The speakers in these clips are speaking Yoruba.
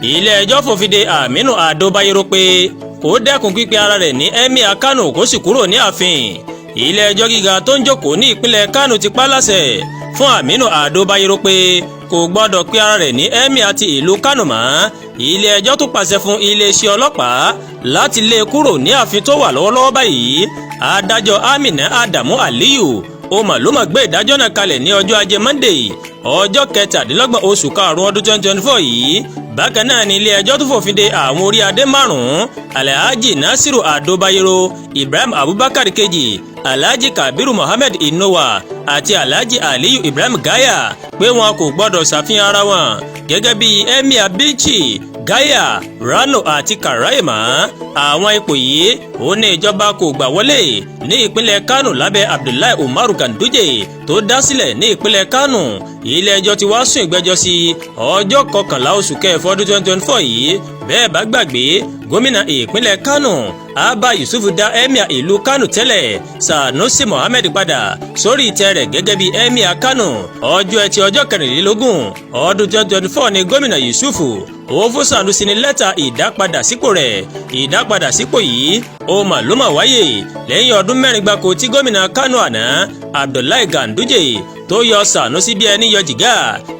ilé-ẹjọ́ fòfin de Aminu Ado Bayero pé kó dẹ́kun pípe ara rẹ̀ ní Emir Kano kó sì kúrò ní ààfin. ilé-ẹjọ́ gíga tó ń jókòó ní ìpínlẹ̀ Kano ti pa láṣẹ fún Aminu Ado Bayero pé kò gbọ́dọ̀ pe ara rẹ̀ ní Emir ti ìlú Kano mọ́. ilé-ẹjọ́ tún pàṣẹ fún iléeṣẹ́ ọlọ́pàá láti lé e kúrò ní ààfin tó wà lọ́wọ́lọ́wọ́ báyìí. adájọ́ Amina Adamu Aliyu ló máa gbé ìdájọ́ náà kalẹ̀ ní ọjọ́ ajé Monday ọjọ́ 27 oṣù karùn-ún ọdún 2024 yìí. bákan náà ni ilé-ẹjọ́ tún fòfin de àwọn orí adé márùn-ún Alhaji Nasiru Ado Bayero, Ibrahim Abubakar kejì, Alhaji Kabiru Mohammed Inowa àti Alhaji Aliyu Ibrahim Gaya pé wọn kò gbọdọ̀ ṣàfihàn ara wọn gẹ́gẹ́ bí Emir Bichi, Gaya, Rano àti Karaima. àwọn ipò yìí ó ní ìjọba kò gbà wọlé ní ìpínlẹ̀ Kano lábẹ́ Abdullahi Umaru Ganduje tó dá sílẹ̀ ní ìpínlẹ̀ Kano. ilé-ẹjọ́ ti wá sún ìgbẹ́jọ́ sí ọjọ́ 11 oṣù kẹfà ọdún 2024 yìí. bẹ́ẹ̀ bá gbàgbé gómìnà ìpínlẹ̀ Kano Abba Yusuf dá Emir ìlú Kano tẹ́lẹ̀ Sanusi Mohammed padà sórí ìtẹ́ rẹ̀ gẹ́gẹ́ bí Emir Kano. ọjọ́ ẹtì ọjọ́ 24 ọdún 2024 ni gómìnà Yusuf ó fún Sanusi ní lẹ́tà ìdápadà sípò rẹ̀. ìdápadà sípò yìí ló máa wáyé lẹ́yìn ọdún 4 gbáko tí gómìnà Kano àná Abdullahi Ganduje tó yọ Sanusi bí ẹni yọ jìgá.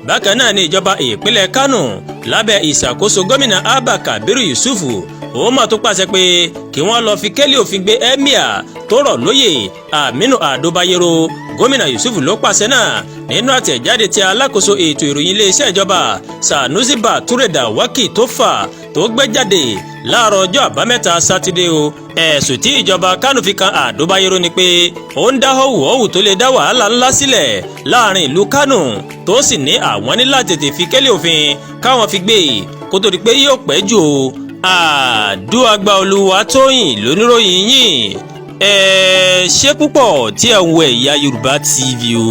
bákan náà ni ìjọba ìpínlẹ̀ Kano lábẹ́ ìṣàkóso gómìnà Abba Kabiru Yusuf ó tó pàṣẹ pé kí wọ́n lọ fi kélé òfin gbé Emir tó rọ̀ lóyè Aminu Ado Bayero. gómìnà Yusuf ló pàṣẹ náà nínú àtẹ̀jáde tí alákòóso ètò ìròyìn iléeṣẹ́ ìjọba Sanusi Bature Dawaki tó gbé jáde láàárọ̀ ọjọ́ àbámẹ́ta sátidé ẹ̀sùn tí ìjọba Kano fi kan Ado Bayero ni pé ó ń dá họ́wùhọ́wù tó lè dá wàhálà ńlá sílẹ̀ láàrin ìlú Kano tó sì ní àwọn ní láti tètè fi kélé òfin káwọn fi gbé kó tó di pé yóò pẹ́ jù. Àdúràgbà Olúwatóyìn lóníròyìn yìí ẹ ṣé púpọ̀ tí ẹ ń wo Ẹ̀yà Yorùbá TV o.